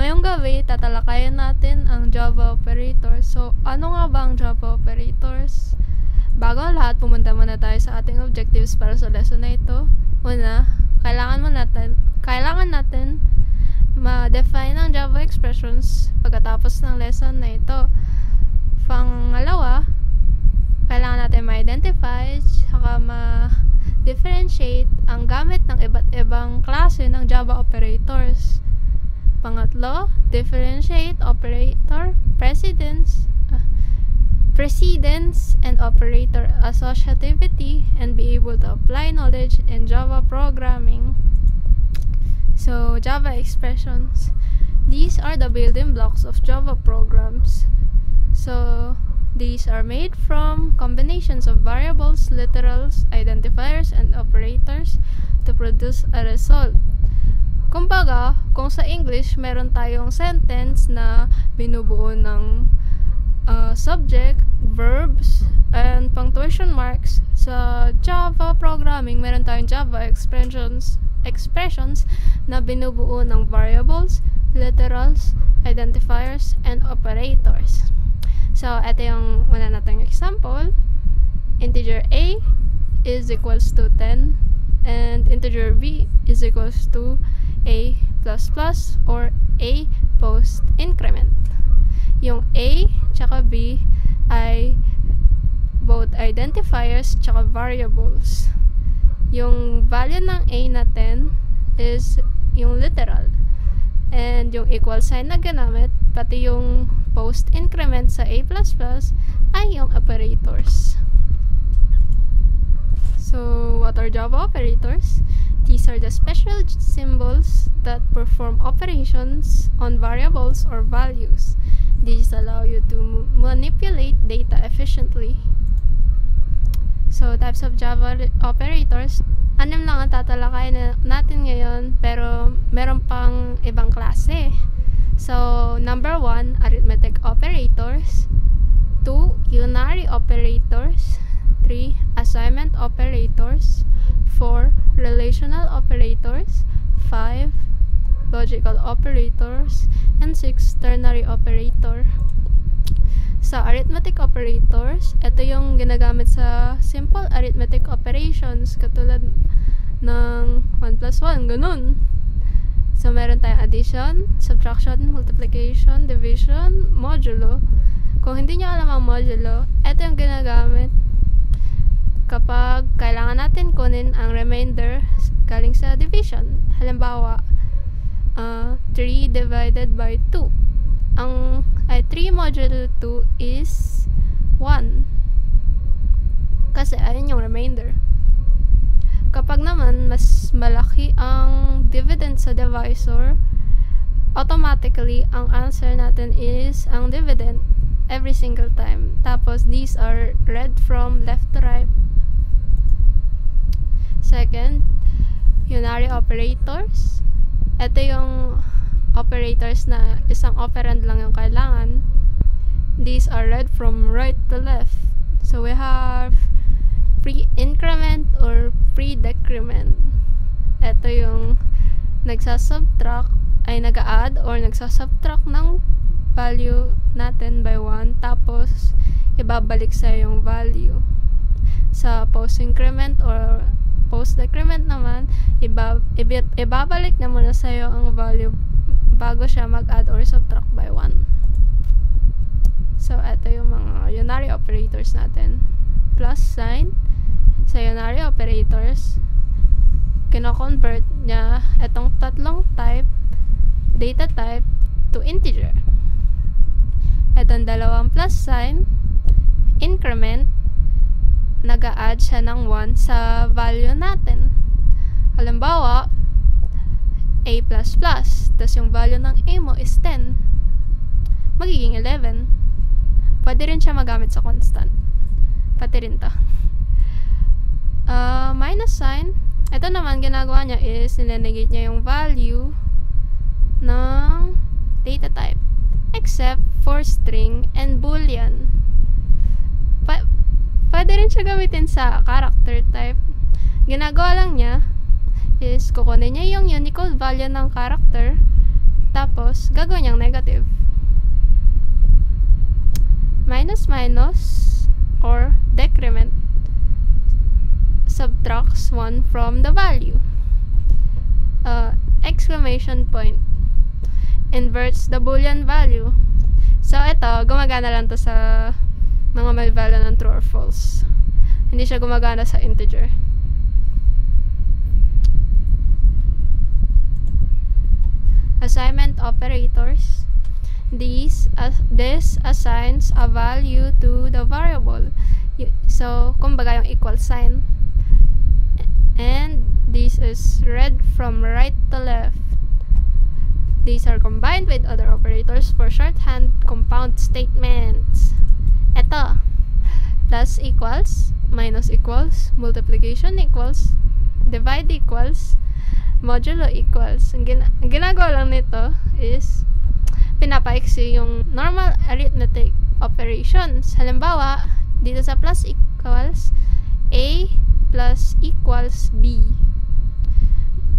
ngayong gabi, tatalakayan natin ang Java operators. So, ano nga ba ang Java operators? Bago ang lahat, pumunta muna tayo sa ating objectives para sa lesson na ito. Una, kailangan natin ma-define ang Java expressions pagkatapos ng lesson na ito. Pangalawa, kailangan natin ma-identify saka ma-differentiate ang gamit ng iba't ibang klase ng Java operators. Pangatlo, differentiate operator precedence and operator associativity and be able to apply knowledge in Java programming. So, Java expressions. These are the building blocks of Java programs. So, these are made from combinations of variables, literals, identifiers, and operators to produce a result. Kumbaga, kung sa English, meron tayong sentence na binubuo ng subject, verbs, and punctuation marks. Sa Java programming, meron tayong Java expressions na binubuo ng variables, literals, identifiers, and operators. So, ito yung una nating example. Integer A is equals to 10 and integer B is equals to A++ or A post increment. Yung A tsaka B ay both identifiers tsaka variables. Yung value ng A na 10 is yung literal. And yung equal sign na ginamit, pati yung post increment sa A++ ay yung operators. So, what are Java operators? These are the special symbols that perform operations on variables or values. These allow you to manipulate data efficiently. So, types of Java operators. Anim lang ang tatalakayin natin ngayon, pero meron pang ibang klase. So, number 1, arithmetic operators. 2, unary operators. 3, assignment operators. 4, relational operators. 5, logical operators. And 6, ternary operator. Sa arithmetic operators, ito yung ginagamit sa simple arithmetic operations katulad ng 1 plus 1, ganun. So, meron tayong addition, subtraction, multiplication, division, modulo. Kung hindi nyo alam ang modulo, ito yung ginagamit kapag kailangan natin kunin ang remainder galing sa division. Halimbawa, 3 divided by 2. 3 modulo 2 is 1. Kasi ayun yung remainder. Kapag naman mas malaki ang dividend sa divisor, automatically ang answer natin is ang dividend every single time. Tapos these are read from left to right. Second, unary operators. Ito yung operators na isang operand lang yung kailangan. These are read from right to left. So we have pre-increment or pre-decrement. Ito yung nagsasubtract ay nag-add or nagsasubtract ng value natin by 1, tapos ibabalik sa yung value. Sa post-increment or post-decrement naman, ibabalik na muna sa'yo ang value bago siya mag-add or subtract by 1. So, ito yung mga unary operators natin. Plus sign. Sa unary operators, kino-convert niya itong tatlong type, data type, to integer. Itong dalawang plus sign, increment, nag-a-add siya ng 1 sa value natin. Halimbawa, A++, tas yung value ng A mo is 10. Magiging 11. Pwede rin siya magamit sa constant. Pati rin to. Minus sign, ito naman ginagawa niya is nilenegate niya yung value ng data type. Except for string and boolean. Pwede rin siya gamitin sa character type. Ginagawa lang niya is kukunin niya yung Unicode value ng character, tapos Tapos, gagawin niyang negative. Minus minus or decrement subtracts 1 from the value. Exclamation point inverts the boolean value. So, ito, gumagana lang to sa mga may value ng true or false. Hindi siya gumagana sa integer. Assignment operators. This assigns a value to the variable. So, kumbaga yung equal sign. And this is read from right to left. These are combined with other operators for shorthand compound statements. Ito, plus equals, minus equals, multiplication equals, divide equals, modulo equals. Ang ginagawa lang nito is pinapaiksi yung normal arithmetic operations. Halimbawa, dito sa plus equals, A plus equals B.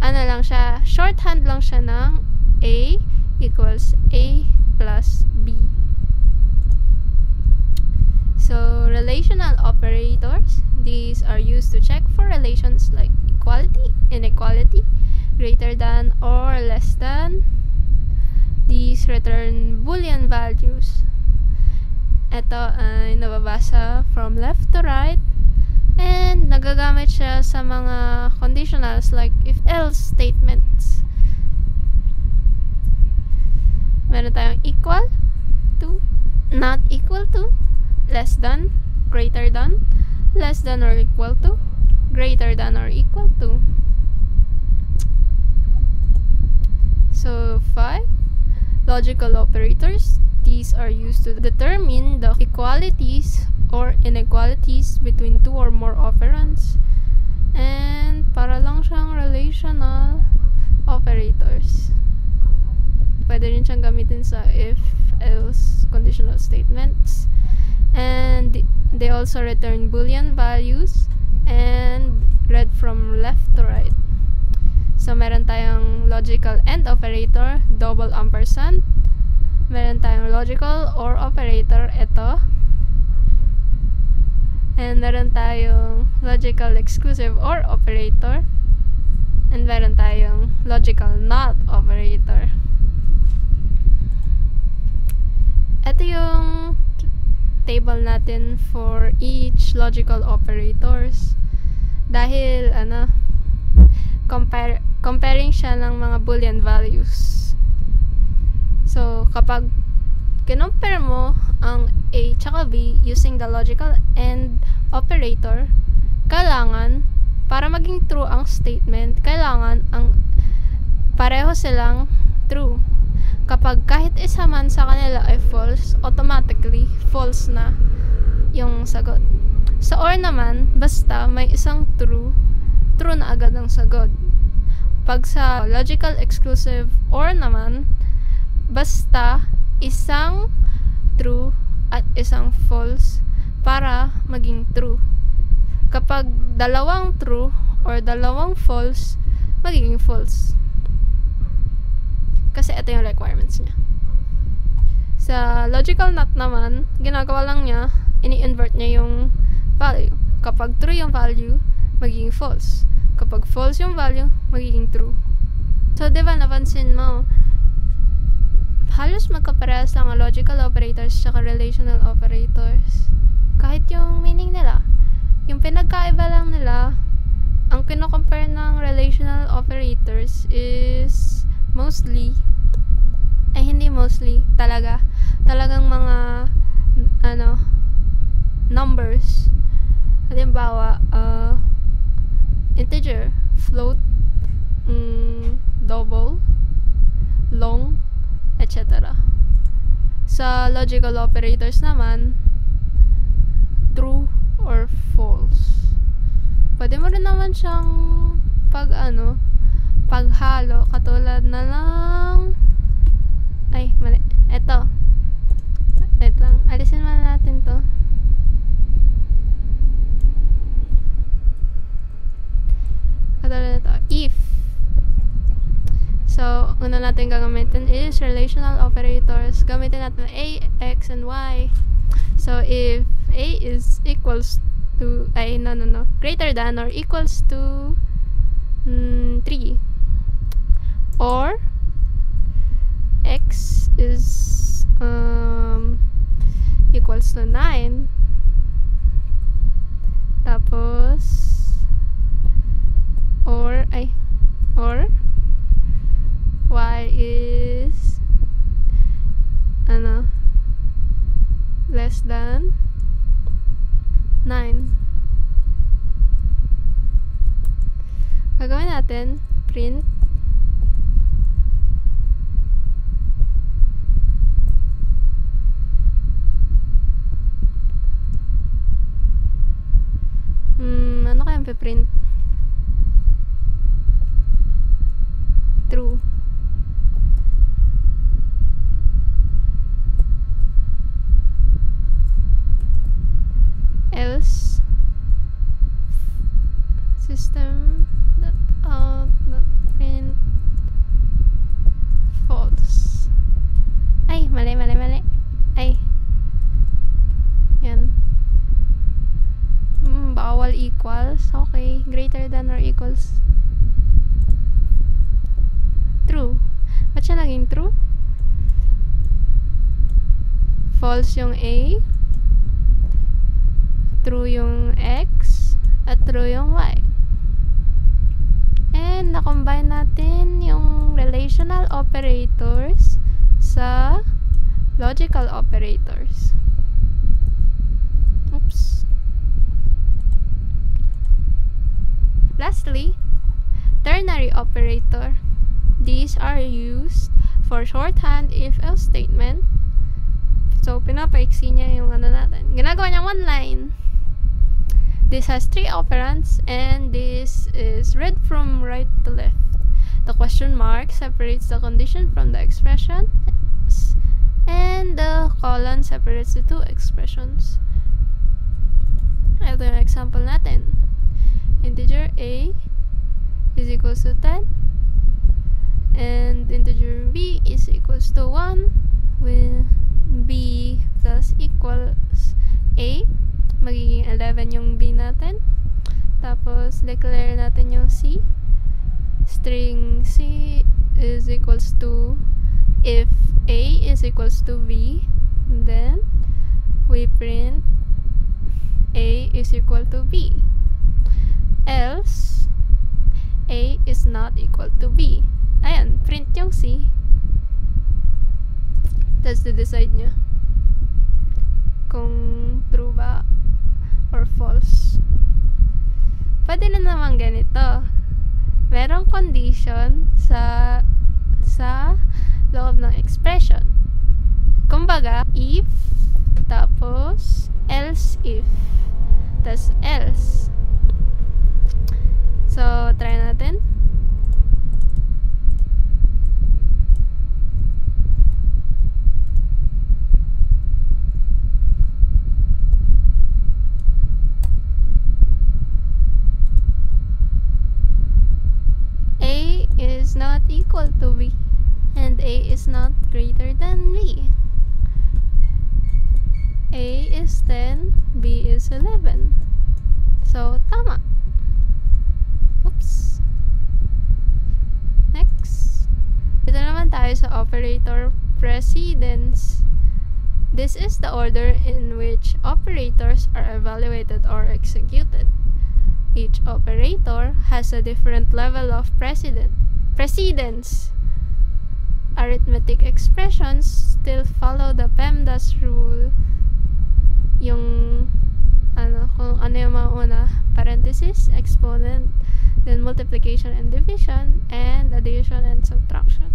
Ano lang siya, shorthand lang siya ng A equals A plus B. So, relational operators, these are used to check for relations like equality, inequality, greater than or less than. These return boolean values. Ito ay nababasa from left to right and nagagamit siya sa mga conditionals like if-else statements. Meron tayong equal to, not equal to, less than, greater than, less than or equal to, greater than or equal to. So, 5. Logical operators. These are used to determine the equalities or inequalities between two or more operands. And para lang siyang relational operators. Pwede rin siyang gamitin sa if-else conditional statements. And they also return boolean values and read from left to right. So, meron tayong logical AND operator, double ampersand. Meron tayong logical OR operator, ito. And meron tayong logical exclusive OR operator. And meron tayong logical NOT operator. Ito yung table natin for each logical operators. Dahil, comparing siya ng mga boolean values. So, kapag kinompare mo ang A tsaka B using the logical AND operator, kailangan, para maging true ang statement, kailangan ang pareho silang true. Kapag kahit isa man sa kanila ay false, automatically false na yung sagot. Sa OR naman, basta may isang true, true na agad ang sagot. Pag sa logical exclusive OR naman, basta isang true at isang false para maging true. Kapag dalawang true or dalawang false, magiging false. Kasi ito yung requirements niya. Sa logical NOT naman, ginagawa lang niya, ini-invert niya yung value. Kapag true yung value, magiging false. Kapag false yung value, magiging true. So, diba napansin mo, halos magkaparehas lang ang logical operators at relational operators. Kahit yung meaning nila. Yung pinagkaiba lang nila, ang kino-compare ng relational operators is mostly, talagang mga numbers. Halimbawa, integer, float, double, long, etc. Sa logical operators naman, true or false. Pwede mo rin naman siyang paghalo, katulad na lang, ay, mali, eto, wait lang, alisin muna natin to. Katulad na to, if. So, una natin natin gagamitin is relational operators. Gamitin natin A, X, and Y. So, if A is equals to, greater than or equals to 3, or X is equals to 9, tapos or Y is less than 9. Gagawin natin print ano kayang pe-print? True. Else system.out.print false. Ay, mali. Ay. Yan. Bawal equals. Okay. Greater than or equals. True. Ba't siya naging true? False yung A. True yung X. At true yung Y. And na-combine natin yung relational operators sa logical operators. Oops. Lastly, ternary operator. These are used for shorthand if-else statement. So, pinapaiksi niya yung natin. Ginagawa niyang one line. This has 3 operands, and this is read from right to left. The question mark separates the condition from the expression, and the colon separates the two expressions. Ito yung example natin. Integer A is equals to 10, and integer B is equals to 1, with B plus equals A. Magiging 11 yung B natin. Tapos, declare natin yung C. String C is equals to, if A is equals to B, then we print A is equal to B. Else, A is not equal to B. Ayan, print yung C. That's the decide nyo kung true ba or false. Pwede na naman ganito. Merong condition sa loob ng expression. Kumbaga, if, tapos, else if. Tas else. So, try natin. A is not equal to B, and A is not greater than B. A is 10, B is 11. So, tama. Oops. Next. Dito naman tayo sa operator precedence. This is the order in which operators are evaluated or executed. Each operator has a different level of precedence. Arithmetic expressions still follow the PEMDAS rule. Yung kung ano yung mga una, parenthesis, exponent, then multiplication and division, and addition and subtraction.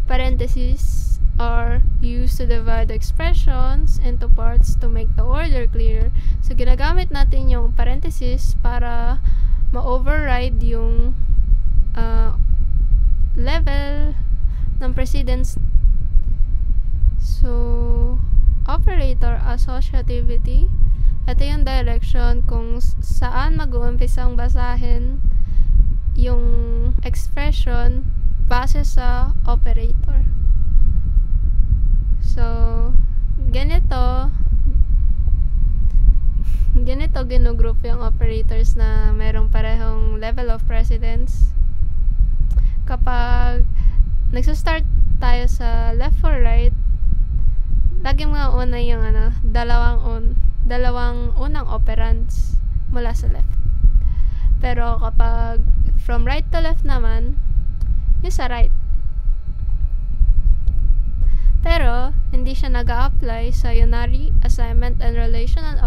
Parentheses are used to divide expressions into parts to make the order clearer. So, ginagamit natin yung parentheses para ma-override yung level ng precedence. So, operator associativity. Ito yung direction kung saan mag-uumpisang basahin yung expression base sa operator. So, ganito ginugroup yung operators na merong parehong level of precedence. Kapag nagsa-start tayo sa left or right, lagi mga una yung dalawang unang operands mula sa left. Pero kapag from right to left naman, yung sa right. Pero, hindi siya nag-a-apply sa unary, assignment, and relational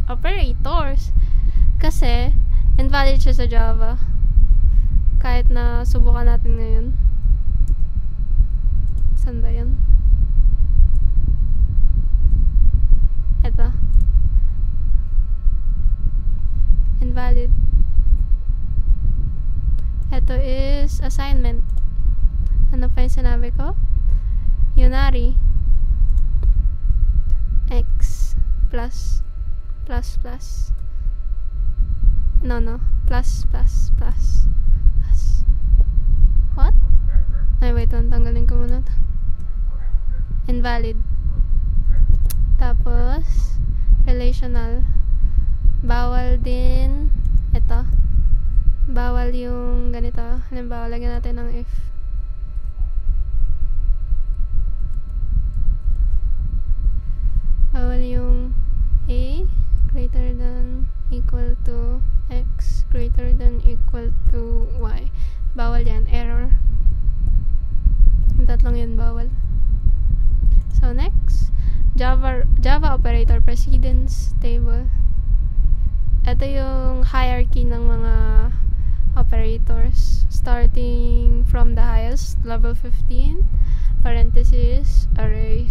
operators kasi invalid siya sa Java. Kahit na subukan natin ngayon. Saan ba yun? Eto. Invalid. Eto is assignment. Ano pa yung sinabi ko? Unary x plus what? Ay, wait, tanggalin ko muna to. Invalid. Tapos relational, bawal din ito, bawal yung ganito. Halimbawa, lagyan natin ng if. Bawal yung a greater than equal to x greater than equal to y. Bawal yan. Error. Yung tatlong yun bawal. So next, Java operator precedence table. Ito yung hierarchy ng mga operators starting from the highest, level 15, parenthesis, array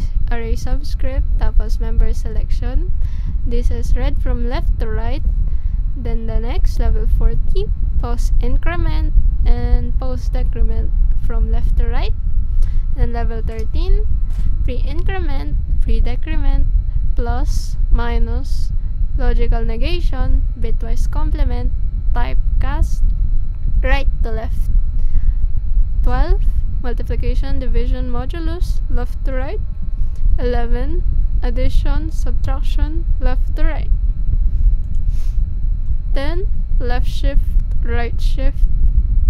subscript, tapos member selection. This is read from left to right. Then the next, level 14, post increment and post decrement from left to right. And level 13, pre-increment, pre-decrement, plus, minus, logical negation, bitwise complement, typecast, right to left. 12, multiplication, division, modulus, left to right. 11, addition, subtraction, left to right. 10, left shift, right shift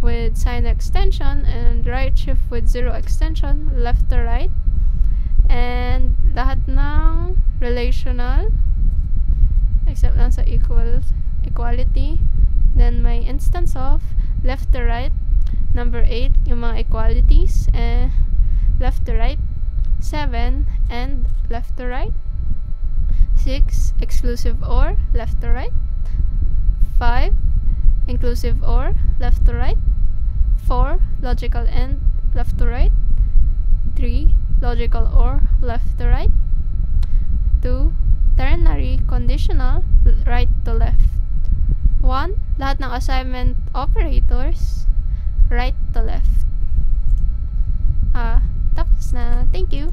with sign extension, and right shift with zero extension, left to right. And lahat ng relational except lang sa equality. Then may instance of left to right. Number 8, yung mga equalities, left to right. 7, and left to right. 6, exclusive OR, left to right. 5, inclusive OR, left to right. 4, logical AND, left to right. 3, logical OR, left to right. 2, ternary conditional, right to left. 1, lahat ng assignment operators, right to left. Tapos na. Thank you.